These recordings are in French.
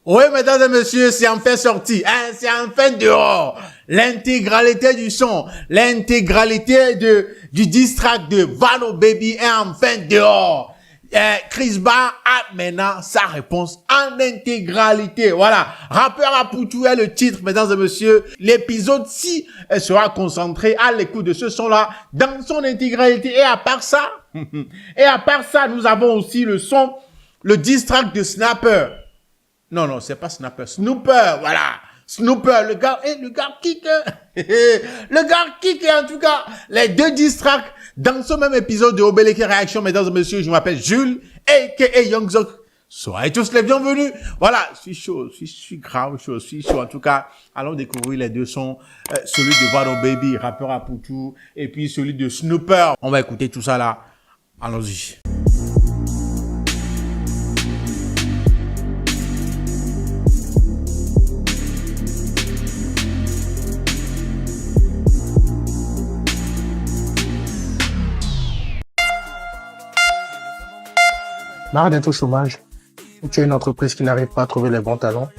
Oui, mesdames et messieurs, c'est enfin sorti, hein, c'est enfin dehors. L'intégralité du son, l'intégralité du diss track de Vano Baby est enfin dehors. Chris Ba a maintenant sa réponse en intégralité. Voilà. Rappeur à Poutou est le titre, mesdames et messieurs. L'épisode 6 sera concentré à l'écoute de ce son-là dans son intégralité. Et à part ça, nous avons aussi le son, le diss track de Snapper. Non, c'est pas Snapper. Snooper, voilà. Snooper, le gars kick. Le gars kick, en tout cas. Les deux diss tracks dans ce même épisode de Obéleke Réaction, mesdames et messieurs, je m'appelle Jules, a.k.a. Young Zok. Soyez tous les bienvenus. Voilà, je suis grave chaud, En tout cas, allons découvrir les deux sons. Celui de Vano Baby, rappeur à Poutou, et puis celui de Snooper. On va écouter tout ça là. Allons-y. Marre d'être au chômage, ou tu as une entreprise qui n'arrive pas à trouver les bons talents?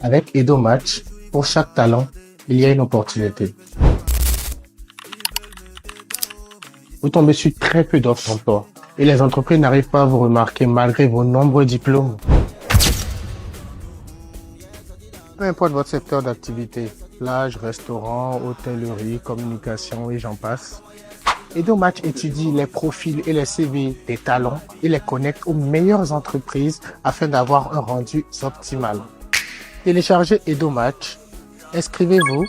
Avec Edo Match, pour chaque talent, il y a une opportunité. Vous tombez sur très peu d'offres d'emploi et les entreprises n'arrivent pas à vous remarquer malgré vos nombreux diplômes. Peu importe votre secteur d'activité, plage, restaurant, hôtellerie, communication et j'en passe, Edo Match étudie les profils et les CV des talents et les connecte aux meilleures entreprises afin d'avoir un rendu optimal. Téléchargez Edo Match, inscrivez-vous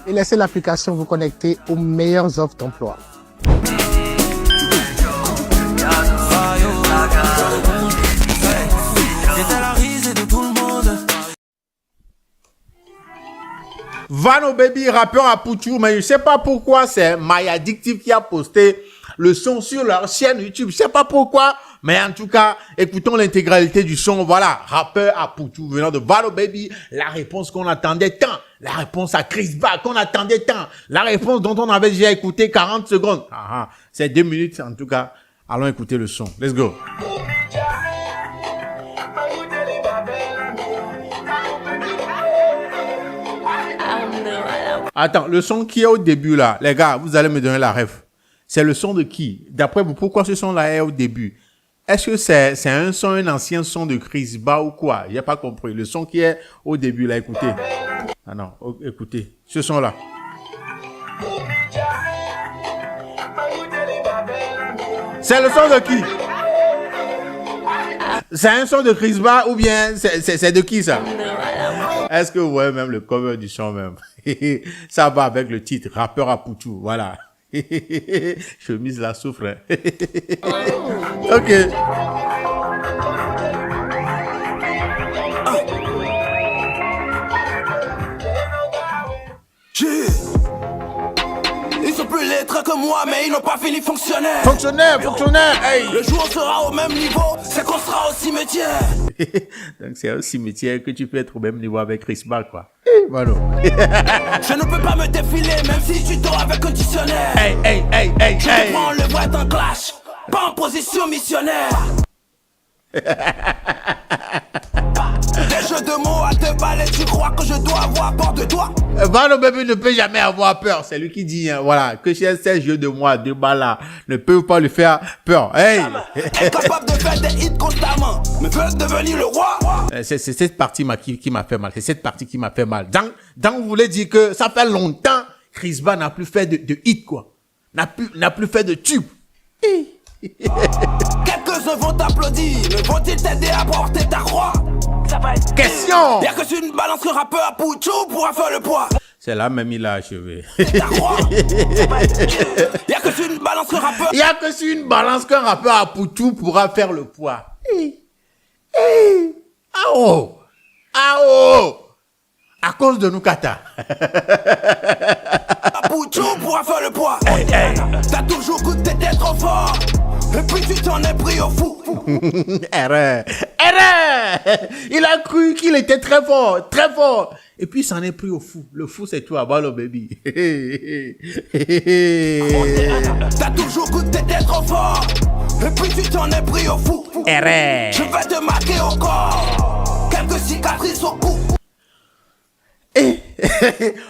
et laissez l'application vous connecter aux meilleures offres d'emploi. Vano Baby, rappeur à Poutou, mais je sais pas pourquoi c'est My Addictive qui a posté le son sur leur chaîne YouTube. Je sais pas pourquoi, mais en tout cas, écoutons l'intégralité du son. Voilà, rappeur à Poutou venant de Vano Baby, la réponse qu'on attendait tant, la réponse à Chris Ba qu'on attendait tant, la réponse dont on avait déjà écouté 40 secondes. C'est 2 minutes en tout cas. Allons écouter le son. Let's go. Attends, le son qui est au début là, les gars, vous allez me donner la ref. C'est le son de qui? D'après vous, pourquoi ce son là est au début? Est-ce que c'est un son, un ancien son de Chris Ba ou quoi? J'ai pas compris. Le son qui est au début là, écoutez. Ah non, écoutez, ce son là. C'est le son de qui? C'est un son de Chris Ba ou bien c'est de qui ça? Est-ce que vous voyez même le cover du son même? Ça va avec le titre, rappeur à Poutou, voilà. Chemise la souffre. Ok. Ils sont plus lettrés que moi, mais ils n'ont pas fini fonctionnaire. Fonctionnaire, hey. Le jour on sera au même niveau, c'est qu'on sera au cimetière. Donc c'est au cimetière que tu peux être au même niveau avec Chris Ba, quoi. Voilà. Je ne peux pas me défiler, même si tu dors avec un dictionnaire. Hey. Je prends le voix d'un clash, pas en position missionnaire. Des jeux de mots à 2 balles et tu crois que je dois avoir peur de toi? Vano Baby ne peut jamais avoir peur. C'est lui qui dit, hein, voilà, que ces jeux de mots à 2 balles là ne peuvent pas lui faire peur. Hey! Incapable de faire des hits constamment, mais veut devenir le roi. C'est cette partie qui m'a fait mal. C'est cette partie qui m'a fait mal. Donc vous voulez dire que ça fait longtemps Chris Ba n'a plus fait de hit, quoi. N'a plus fait de tube. Quelques-uns vont t'applaudir, mais vont-ils t'aider à porter ta croix? Ça va être question. Y'a que sur une balance qu'un rappeur à Poutou pourra faire le poids. C'est là même il a achevé. Ta croix. Y'a que sur une balance qu'un rappeur. Y'a que sur une balance qu'un rappeur à Poutou pourra faire le poids. À cause de Noukata. Poutou pourra faire le poids. T'as toujours goûté d'être trop fort. Et puis tu t'en es pris au fou. Erreur. Il a cru qu'il était très fort. Et puis il s'en est pris au fou. Le fou c'est toi, Vano Baby. T'as toujours goûté d'être trop fort. Et puis tu t'en es pris au fou. erreur. Je vais te marquer au corps. Quelques cicatrices au cou. Et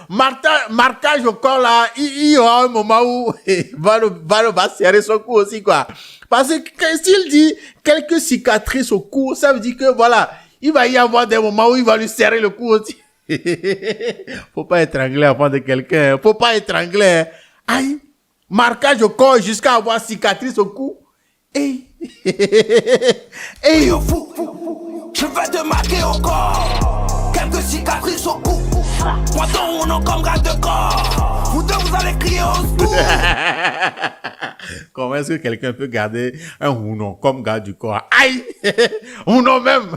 marquage au corps là, il y aura un moment où Vano va serrer son cou aussi quoi. Parce que s'il dit quelques cicatrices au cou, ça veut dire que voilà, il va y avoir des moments où il va lui serrer le cou aussi. Faut pas étrangler avant de quelqu'un, faut pas étrangler. Aïe, marquage au corps jusqu'à avoir cicatrice au cou. Et Au fou, je vais te marquer au corps. Quelques cicatrices au cou. Moi ton nom comme garde de corps. Vous deux vous allez crier au secours. Comment est-ce que quelqu'un peut garder un Hounon comme garde du corps? Aïe! Hounon même!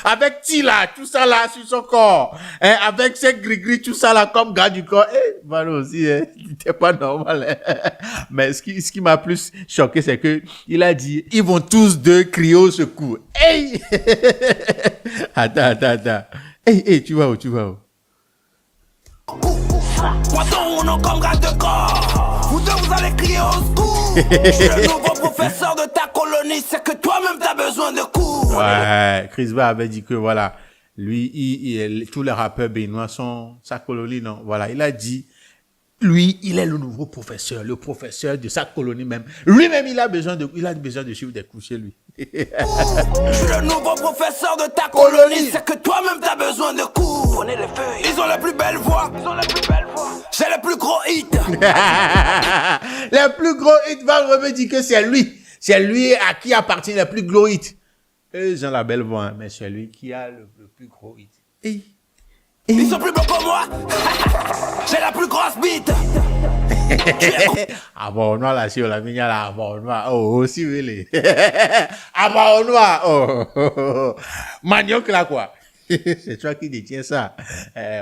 Avec Tila, tout ça là sur son corps. Hein? Avec ses gris-gris, tout ça là comme garde du corps. Voilà aussi, c'était pas normal. Hein? Mais ce qui m'a plus choqué, c'est que il a dit, ils vont tous deux crier au secours. Hey! Attends. Hey, tu vas où? Moi ton nom comme garde de corps. Vous deux vous allez crier au secours. Je suis le nouveau professeur de ta colonie. C'est que toi-même t'as besoin de cours. Ouais, Chris Va avait dit que voilà, lui, tous les rappeurs béninois sont sa colonie, non? Voilà, il a dit, lui, il est le nouveau professeur, le professeur de sa colonie même. Lui-même, il a besoin de suivre des cours chez lui. Je suis le nouveau professeur de ta colonie. C'est que toi-même t'as besoin de cours. Ils ont la plus belle voix. J'ai le plus gros hit. Le plus gros hit va me dire que c'est lui. C'est lui à qui appartient le plus gros hit. Eux, ils ont la belle voix, hein, mais c'est lui qui a le plus gros hit. Ils sont plus beaux que moi. J'ai la plus grosse bite. Abonnois là, si on l'a mis là, abonnois. Oh, aussi, oui. Abonnois. Oh. Manioc là, quoi. C'est toi qui détiens ça.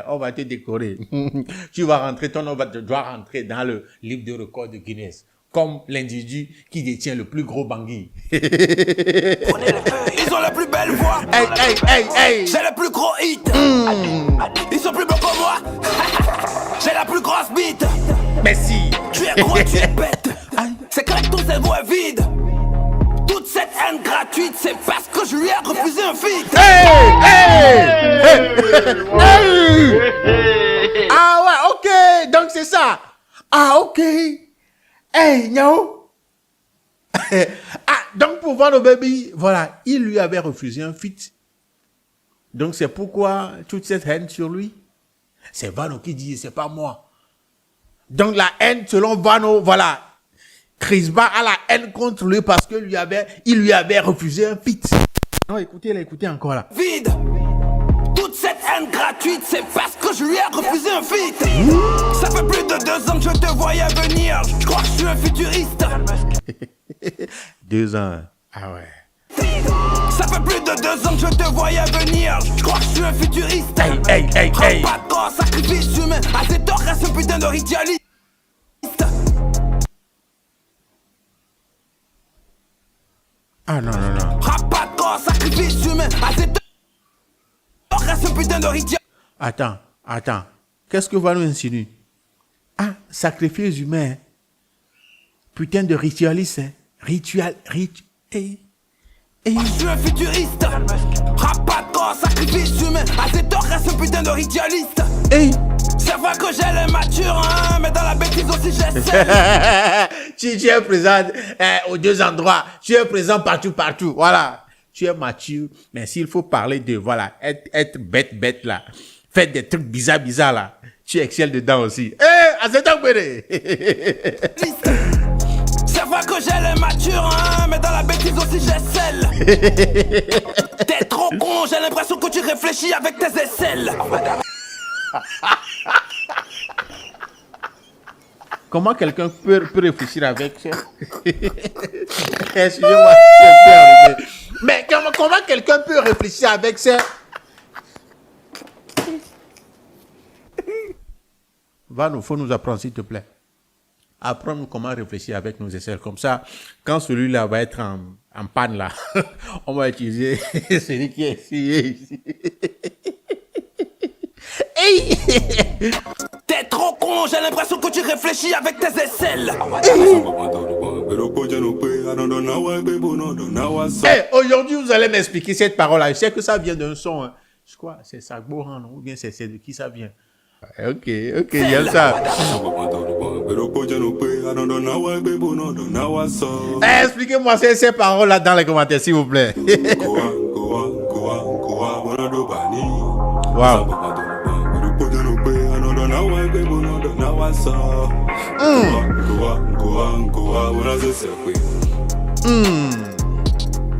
On va te décorer. Tu vas rentrer, ton nom doit rentrer dans le livre de record de Guinness. Comme l'individu qui détient le plus gros bangui. Ils ont la plus belle voix. Hey. J'ai le plus gros hit. Ils sont plus beaux que moi. J'ai la plus grosse bite. Merci. Tu es gros, tu es bête. C'est clair que ton cerveau est vide. Toute cette haine gratuite, c'est parce que je lui ai refusé un feat. Ah ouais, ok. Donc c'est ça. Ah ok. Hey, Nyao. Donc pour Vano Baby, voilà, il lui avait refusé un feat. Donc c'est pourquoi toute cette haine sur lui. C'est Vano qui dit, c'est pas moi. Donc la haine selon Vano, voilà. Chris Ba a la haine contre lui parce que il lui avait refusé un feat. Non, écoutez encore là. Vide. Toute cette haine gratuite, c'est parce que je lui ai refusé un feat. Ça fait plus de 2 ans que je te voyais venir. Je crois que je suis un futuriste. 2 ans. Ah ouais. Ça fait plus de 2 ans que je te voyais venir. Je crois que je suis un futuriste. Hey. Prends pas de corps, sacrifice humain. À cette heure, reste un putain de ritualiste. Ah non. Prends pas de corps, sacrifice humain. À cette heure, reste un putain de ritualiste. Attends. Qu'est-ce que Vano insinue? Ah, sacrifice humain. Putain de ritualiste, hein. Je suis un futuriste. Prends pas de corps, sacrifice humain. À cette heure, reste un putain de ritualiste. C'est vrai que j'ai les matures, hein, mais dans la bêtise aussi j'essaie. Tu es présent aux 2 endroits. Tu es présent partout. Voilà. Tu es mature. Mais s'il faut parler de, voilà, être bête là. Faites des trucs bizarres là. Tu excelles dedans aussi. C'est vrai que j'ai les matures, hein, mais dans la bêtise aussi j'essaie. T'es trop con, j'ai l'impression que tu réfléchis avec tes aisselles. Comment quelqu'un peut réfléchir avec ça? Excusez-moi, je suis arrivé. Mais comment quelqu'un peut réfléchir avec ça? Faut nous apprendre, s'il te plaît. Apprends-nous comment réfléchir avec nos aisselles. Comme ça, quand celui-là va être en panne, là, on va utiliser celui qui est ici. Hey! T'es trop con, j'ai l'impression que tu réfléchis avec tes aisselles. Aujourd'hui, vous allez m'expliquer cette parole-là. Je sais que ça vient d'un son. Hein. Je crois c'est Sagboran, ou bien c'est de qui ça vient. Ok, il y a ça. Expliquez-moi ces paroles-là dans les commentaires, s'il vous plaît. Wow.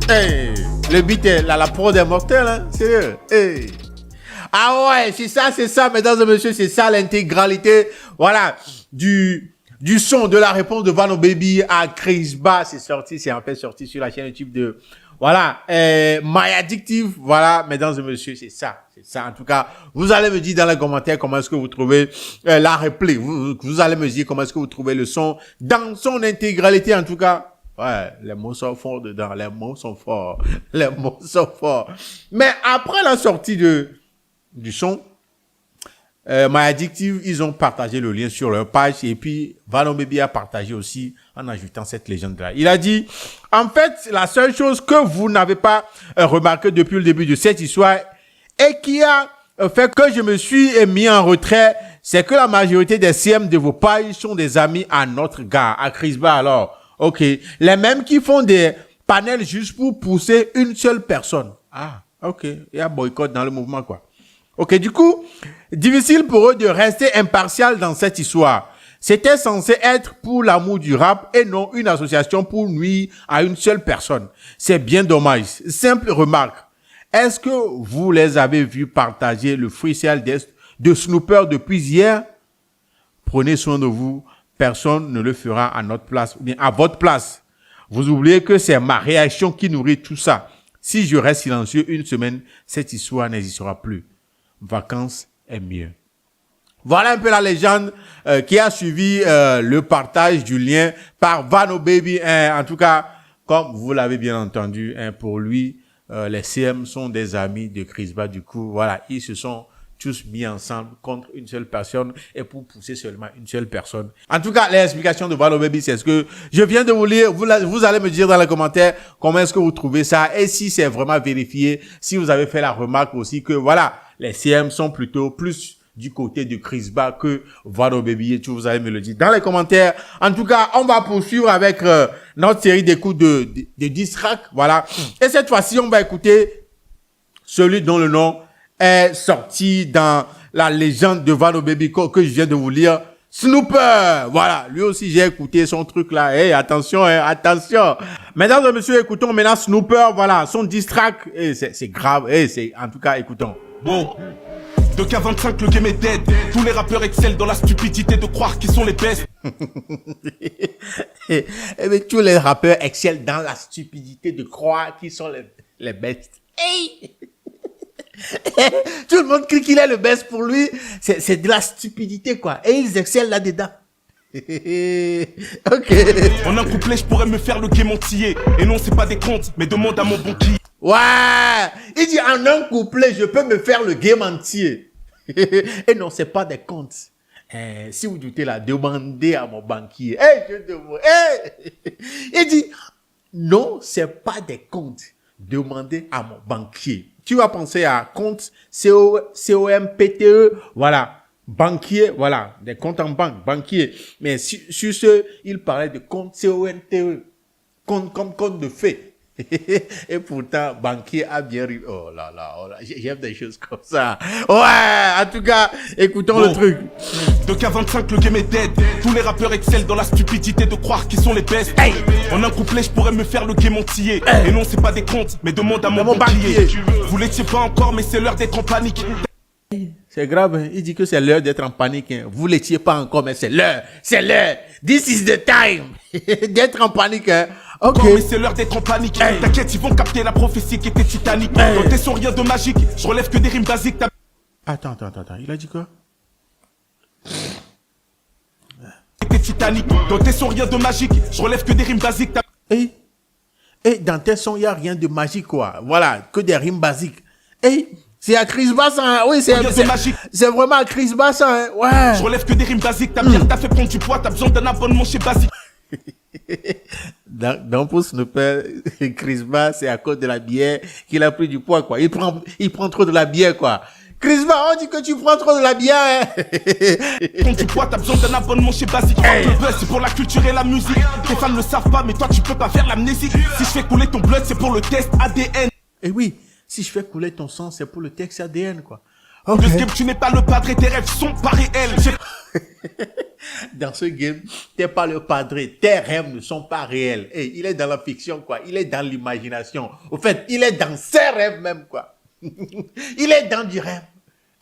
Hey, le beat est là, la prod est mortelle, hein? Sérieux? Hey. Ah ouais, c'est ça, mesdames et messieurs, c'est ça l'intégralité, voilà, du son de la réponse de Vano Baby à Chris Ba. C'est en fait sorti sur la chaîne YouTube de, voilà, My Addictive, voilà, mesdames et messieurs, c'est ça. En tout cas, vous allez me dire dans les commentaires comment est-ce que vous trouvez la replay. Vous allez me dire comment est-ce que vous trouvez le son dans son intégralité, en tout cas. Ouais, les mots sont forts dedans, les mots sont forts. Mais après la sortie du son, My Addictive, ils ont partagé le lien sur leur page et puis Vano Baby a partagé aussi en ajoutant cette légende-là. Il a dit, en fait, la seule chose que vous n'avez pas remarqué depuis le début de cette histoire et qui a fait que je me suis mis en retrait, c'est que la majorité des CM de vos pages sont des amis à notre gars, à Chris Ba. Alors, ok, les mêmes qui font des panels juste pour pousser une seule personne. Ah, ok, il y a boycott dans le mouvement, quoi. Ok, du coup, difficile pour eux de rester impartial dans cette histoire. C'était censé être pour l'amour du rap et non une association pour nuire à une seule personne. C'est bien dommage. Simple remarque. Est-ce que vous les avez vus partager le freestyle de Snooper depuis hier? Prenez soin de vous. Personne ne le fera à notre place ou bien à votre place. Vous oubliez que c'est ma réaction qui nourrit tout ça. Si je reste silencieux une semaine, cette histoire n'existera plus. Vacances est mieux. Voilà un peu la légende qui a suivi le partage du lien par Vano Baby. En tout cas, comme vous l'avez bien entendu, pour lui, les CM sont des amis de Chris Ba. Du coup, voilà, ils se sont tous mis ensemble contre une seule personne et pour pousser seulement une seule personne. En tout cas, l'explication de Vano Baby, c'est ce que je viens de vous lire. Vous allez me dire dans les commentaires comment est-ce que vous trouvez ça et si c'est vraiment vérifié, si vous avez fait la remarque aussi que voilà, les CM sont plutôt plus du côté de Chris Ba que Vano Baby et tout, vous allez me le dire dans les commentaires. En tout cas, on va poursuivre avec notre série d'écoutes de diss track, voilà. Et cette fois-ci, on va écouter celui dont le nom est sorti dans la légende de Vano Baby que je viens de vous lire. Snooper, voilà, lui aussi j'ai écouté son truc là. Hey, attention, attention. Mesdames et messieurs, écoutons maintenant Snooper, voilà, son diss track. Hey, c'est grave, hey, en tout cas, écoutons. Bon. De K25, le game est dead. Tous les rappeurs excellent dans la stupidité de croire qu'ils sont les best. Mais tous les rappeurs excellent dans la stupidité de croire qu'ils sont les best. Hey! Tout le monde crie qu'il est le best pour lui. C'est de la stupidité, quoi. Et ils excellent là-dedans. Ok. En un couplet, je pourrais me faire le game entier. Et non, c'est pas des comptes, mais demande à mon banquier. Ouais. Il dit en un couplet, je peux me faire le game entier. Et non, c'est pas des comptes. Si vous doutez là, demandez à mon banquier. Il dit, non, c'est pas des comptes. Demandez à mon banquier. Tu vas penser à compte C-O-M-P-T-E, voilà, banquier, voilà, des comptes en banque, banquier. Mais sur ce, il parlait de compte C-O-N-T-E, compte comme compte de fait. Et pourtant, banquier a bien ri. Oh là là, j'aime des choses comme ça. Ouais, en tout cas, écoutons le truc. De K25, le game est dead. Tous les rappeurs excellent dans la stupidité de croire qu'ils sont les best. Hey. En un couplet, je pourrais me faire le game entier. Hey. Et non, c'est pas des comptes, mais demande à mon banquier. Vous l'étiez pas encore, mais c'est l'heure d'être en panique. C'est grave, hein? Il dit que c'est l'heure d'être en panique. Hein? Vous l'étiez pas encore, mais c'est l'heure. This is the time d'être en panique. Hein? Ok. Mais c'est l'heure d'être en panique. Hey. T'inquiète, ils vont capter la prophétie qui était Titanic. Hey. Dans tes sons, rien de magique. Je relève que des rimes basiques. Attends. Il a dit quoi? C'était Titanic. Dans tes sons, rien de magique. Je relève que des rimes basiques. Et dans tes sons, il n'y a rien de magique, quoi. Voilà, que des rimes basiques. C'est à Chris Ba, hein. Oui, c'est vraiment à Chris Ba, hein. Ouais. Je relève que des rimes basiques. Ta bière t'a fait prendre du poids. T'as besoin d'un abonnement chez Basique. Donc pour Snooper, Crisba, c'est à cause de la bière qu'il a pris du poids, quoi. Il prend trop de la bière, quoi. Crisba, on dit que tu prends trop de la bière, hein. Quand tu bois, t'as besoin d'un abonnement chez Basique. Le buzz, c'est pour la culture et la musique. Tes fans ne le savent pas, mais toi, tu peux pas faire l'amnésie. Si je fais couler ton blood, c'est pour le test ADN. Et oui, si je fais couler ton sang, c'est pour le texte ADN, quoi. Okay. Le game, tu n'es pas le padre et tes rêves sont pas réels. Dans ce game, t'es pas le padre, tes rêves ne sont pas réels. Et il est dans la fiction, quoi. Il est dans l'imagination. Au fait, il est dans ses rêves même, quoi. Il est dans du rêve.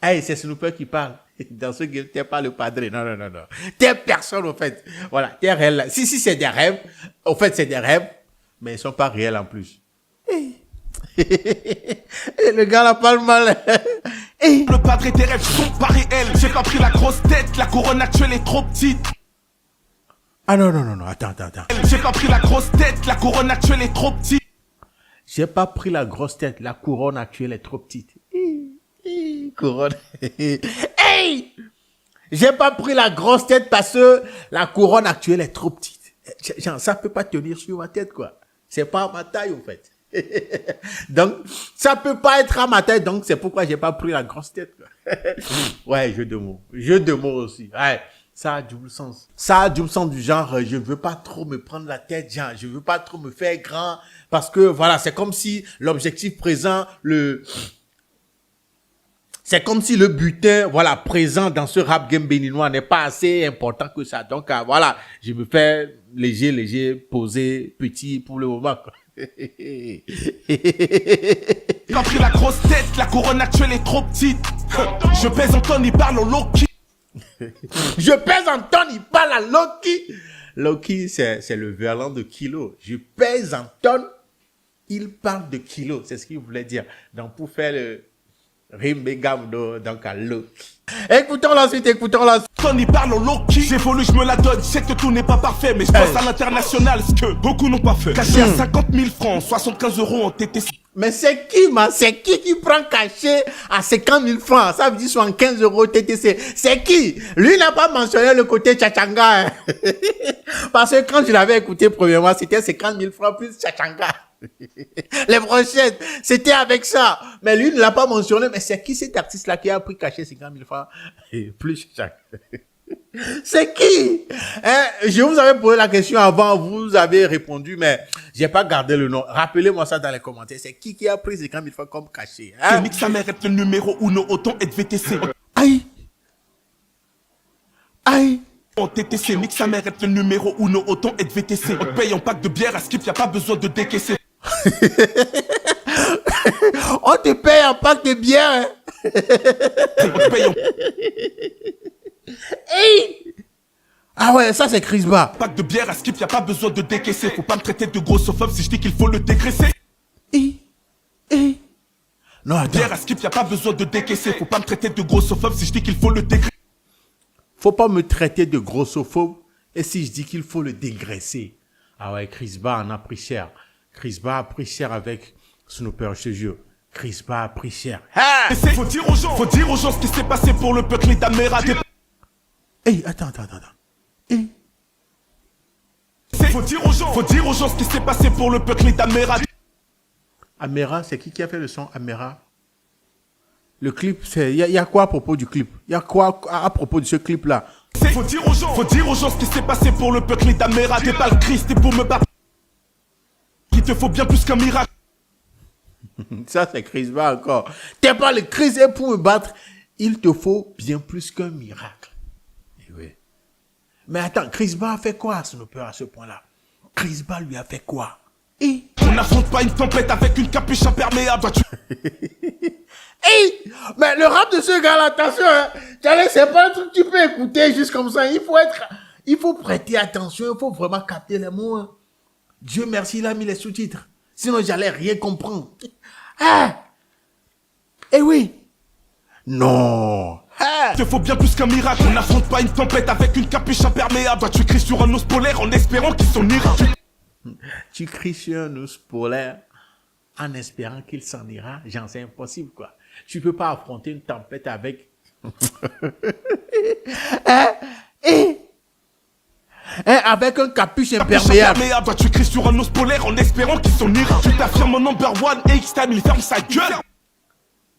Hey, c'est Snooper qui parle. Dans ce game, t'es pas le padre. Non. T'es personne, au fait. Voilà, t'es réel. Là. Si, c'est des rêves. Au fait, c'est des rêves, mais ils sont pas réels en plus. Hey. Le gars là parle mal. Hey. Le padre et tes rêves sont pas réels. J'ai pas pris la grosse tête, la couronne actuelle est trop petite. Ah non, attends. J'ai pas pris la grosse tête, la couronne actuelle est trop petite. J'ai pas pris la grosse tête, la couronne actuelle est trop petite. Couronne. Hey! J'ai pas pris la grosse tête parce que la couronne actuelle est trop petite. Genre, ça peut pas tenir sur ma tête, quoi. C'est pas à ma taille, en fait. Donc, ça peut pas être à ma taille, donc c'est pourquoi j'ai pas pris la grosse tête, quoi. Ouais, jeu de mots. Jeu de mots aussi. Ouais. Ça a double sens. Ça a double sens du genre, je veux pas trop me prendre la tête, genre, je veux pas trop me faire grand, parce que, voilà, c'est comme si l'objectif présent, c'est comme si le butin, voilà, présent dans ce rap game béninois n'est pas assez important que ça. Donc, voilà, je me fais léger, posé, petit pour le moment, quoi. J'ai pas pris la grosse tête, la couronne actuelle est trop petite. Je pèse en tonnes, il parle au Loki. Je pèse en tonnes, il parle à Loki. Loki, c'est le verlan de kilo. Je pèse en tonnes, il parle de kilo. C'est ce qu'il voulait dire. Donc, pour faire le rime gamdo, donc à Loki. Écoutons la suite. Tony parle au Loki. J'évolue, je me la donne. Je sais que tout n'est pas parfait, mais je pense à l'international, ce que beaucoup n'ont pas fait. Caché à 50 000 francs, 75 € en TTC. Mais c'est qui prend caché à 50 000 francs? Ça veut dire 75 € TTC. C'est qui? Lui n'a pas mentionné le côté tchachanga. Hein. Parce que quand je l'avais écouté premièrement, c'était 50 000 francs plus tchachanga. Les brochettes, c'était avec ça. Mais lui ne l'a pas mentionné. Mais c'est qui cet artiste-là qui a pris caché 50 000 francs et plus tchachanga? C'est qui? Hein? Je vous avais posé la question avant, vous avez répondu, mais j'ai pas gardé le nom. Rappelez-moi ça dans les commentaires. C'est qui a pris 50 000 francs comme cachet? Hein? Nique sa mère est le numéro 1, autant être VTC. Aïe! En TTC, nique sa mère est le numéro 1, autant être VTC. On te paye en pack de bière à Skip, y a pas besoin de décaisser. On te paye un pack de bière. Hein? On te paye en hey! Ah ouais, ça c'est Crisba. Pack de bière à Skip, y a pas besoin de décaisser. Faut pas me traiter de grossophobe si je dis qu'il faut le dégraisser. Non, attends. Bière à Skip, y a pas besoin de décaisser. Faut pas me traiter de grossophobe si je dis qu'il faut le dégraisser. Faut pas me traiter de grossophobe et si je dis qu'il faut le dégraisser. Ah ouais, Crisba en a pris cher. Crisba a pris cher avec Snooper, je te jure. Crisba a pris cher. Ah! Faut dire aux gens ce qui s'est passé pour le peuple d'Amera. Hey, attends. Hey. Faut dire aux gens ce qui s'est passé pour le peuple d'Amera. Amera, c'est qui a fait le son Amera? Le clip, il y a quoi à propos du clip? Il y a quoi à propos de ce clip-là? Faut dire aux gens ce qui s'est passé pour le peuple d'Amera. T'es pas le Christ et pour me battre. Il te faut bien plus qu'un miracle. Ça, c'est Crisba encore. T'es pas le Christ et pour me battre, il te faut bien plus qu'un miracle. Et oui. Mais attends, Crisba a fait quoi à Snooper à ce point-là? Crisba lui a fait quoi? On n'affronte pas une tempête avec une capuche imperméable. Hey, mais le rap de ce gars-là, attention, hein. C'est pas un truc que tu peux écouter juste comme ça. Il faut prêter attention, il faut vraiment capter les mots. Hein. Dieu merci, il a mis les sous-titres. Sinon, j'allais rien comprendre. Ah! Eh oui! Non! Ah! Il te faut bien plus qu'un miracle. On n'affronte pas une tempête avec une capuche imperméable. Tu cries sur un os polaire en espérant qu'il s'en ira. Tu cries sur un os polaire en espérant qu'il s'en ira. Genre, c'est impossible, quoi. Tu peux pas affronter une tempête avec... hein, avec un capuche imperméable. Toi tu cries sur un os polaire en espérant qu'ils sont nés. Tu t'affirmes number one et X-Time il ferme sa gueule.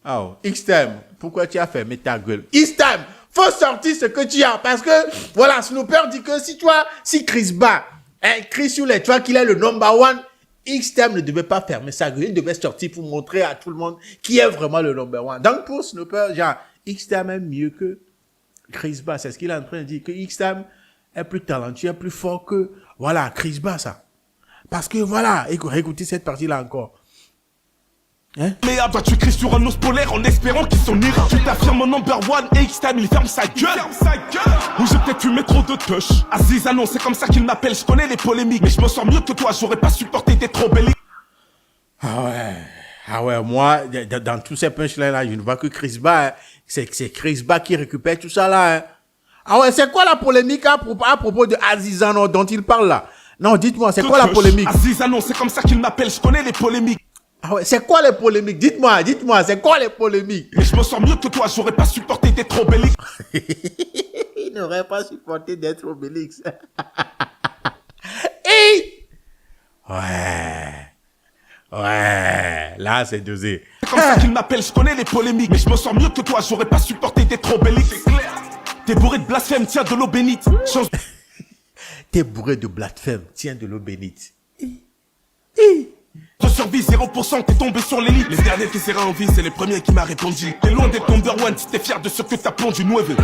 Oh, X-Time, pourquoi tu as fermé ta gueule? X-Time, faut sortir ce que tu as. Parce que, voilà, Snooper dit que si Chris Ba, hein, crie sur les toits qu'il est le number one, X-Time ne devait pas fermer sa gueule. Il devait sortir pour montrer à tout le monde qui est vraiment le number one. Donc pour Snooper, genre, X-Time est mieux que Chris Ba. C'est ce qu'il est en train de dire, que X-Time est plus talentueux, plus fort que, voilà, Chris Ba, ça. Parce que, voilà, écoutez cette partie-là encore. Hein? Toi tu cries sur un os polaire en espérant qu'ils sont nés. Tu t'affirmes number one et X-Time il ferme sa gueule. Ou j'ai peut-être fumé trop de touch. Aziz, non, c'est comme ça qu'il m'appelle. Je connais les polémiques, mais je me sens mieux que toi. J'aurais pas supporté d'être trop bellique. Ah ouais, moi, dans tous ces punchlines là, je ne vois que Chris Ba. Hein. C'est Chris Ba qui récupère tout ça là. Hein. Ah ouais, c'est quoi la polémique à propos de Azizano dont il parle là? Non, dites-moi, c'est quoi la polémique? Aziz, non, c'est comme ça qu'il m'appelle. Je connais les polémiques. Ah ouais, c'est quoi les polémiques? Dites-moi, c'est quoi les polémiques? Mais je me sens mieux que toi, j'aurais pas supporté d'être trop bellique. Il n'aurait pas supporté d'être Obélix. Hey! Ouais, là c'est dosé. C'est comme ça qu'il m'appelle, je connais les polémiques. Mais je me sens mieux que toi, j'aurais pas supporté d'être trop bellique. C'est clair. T'es bourré de blasphème, tiens de l'eau bénite. T'es bourré de blasphème, tiens de l'eau bénite. De survie 0%, t'es tombé sur l'élite. Les derniers qui seraient en vie, c'est les premiers qui m'a répondu. T'es loin d'être number one, si t'es fier de ce que t'as pondu, nueve.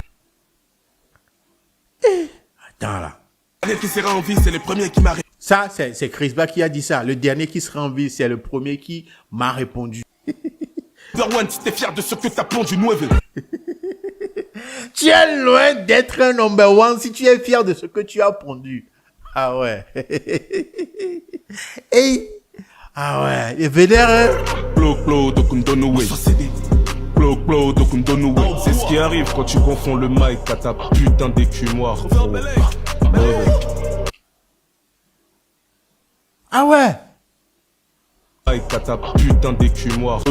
Attends là. Les derniers qui seraient en vie, c'est les premiers qui m'a répondu. Ça, c'est Chris Ba qui a dit ça. Le dernier qui sera en vie, c'est le premier qui m'a répondu. Number one, si t'es fier de ce que t'as pondu, nueve. Tu es loin d'être un number one si tu es fier de ce que tu as pondu. Ah ouais. Hey. Ah ouais, il est vénère, hein? C'est ce qui arrive quand tu confonds le mic à ta putain d'écu noir. Ah ouais? Mic à ta putain d'écu noir.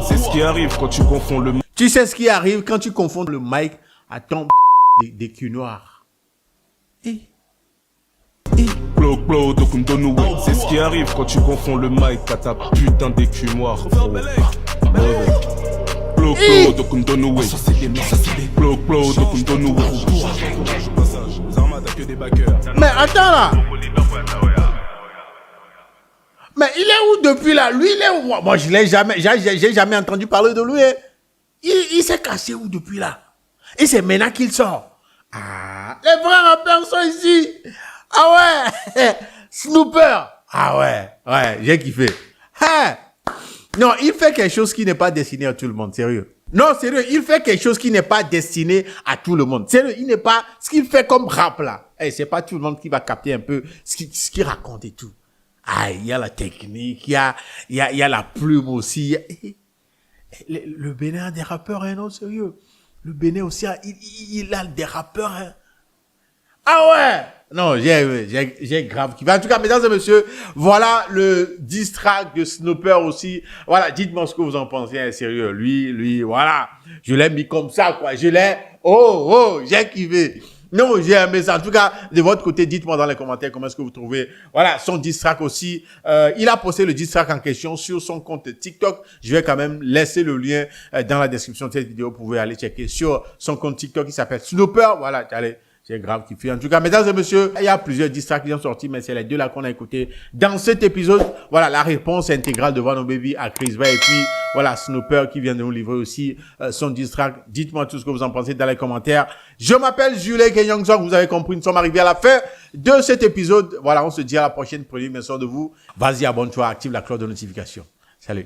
C'est ce qui arrive quand tu confonds le mic. Tu sais ce qui arrive quand tu confonds le mic à ton d'écu noir. C'est ce qui arrive quand tu confonds le mic à ta putain d'écu noir. Mais attends là. Mais il est où depuis là? Lui, il est où? Moi, je l'ai jamais, j'ai jamais entendu parler de lui. Hein. Il s'est caché où depuis là? Et c'est maintenant qu'il sort. Ah, les vrais rappeurs sont ici. Ah ouais. Snooper. Ah ouais, j'ai kiffé. Hein? Non, il fait quelque chose qui n'est pas destiné à tout le monde, sérieux. Non, sérieux, il fait quelque chose qui n'est pas destiné à tout le monde. Sérieux, il n'est pas, ce qu'il fait comme rap là. Hey, c'est pas tout le monde qui va capter un peu ce qu'il raconte et tout. Ah, il y a la technique, il y a la plume aussi. Le Bénin a des rappeurs, hein, non, sérieux. Le Bénin aussi, il a des rappeurs, hein. Ah ouais! Non, j'ai grave kiffé. En tout cas, mesdames et messieurs, voilà le diss track de Snooper aussi. Voilà, dites-moi ce que vous en pensez, hein, sérieux. Lui, voilà. Je l'ai mis comme ça, quoi. J'ai kiffé. Non, j'ai aimé ça. En tout cas, de votre côté, dites-moi dans les commentaires comment est-ce que vous trouvez, voilà, son diss track aussi. Il a posté le diss track en question sur son compte TikTok. Je vais quand même laisser le lien dans la description de cette vidéo. Vous pouvez aller checker sur son compte TikTok qui s'appelle Snooper. Voilà, allez. J'ai grave kiffé. En tout cas, mesdames et messieurs, il y a plusieurs diss tracks qui sont sortis, mais c'est les deux là qu'on a écouté dans cet épisode. Voilà, la réponse intégrale de Vano Baby à Chris Ba et puis, voilà, Snooper qui vient de nous livrer aussi son diss track. Dites-moi tout ce que vous en pensez dans les commentaires. Je m'appelle Julien Kenyongson. Vous avez compris, nous sommes arrivés à la fin de cet épisode. Voilà, on se dit à la prochaine. Prenez bien soin de vous. Vas-y, abonne-toi, active la cloche de notification. Salut.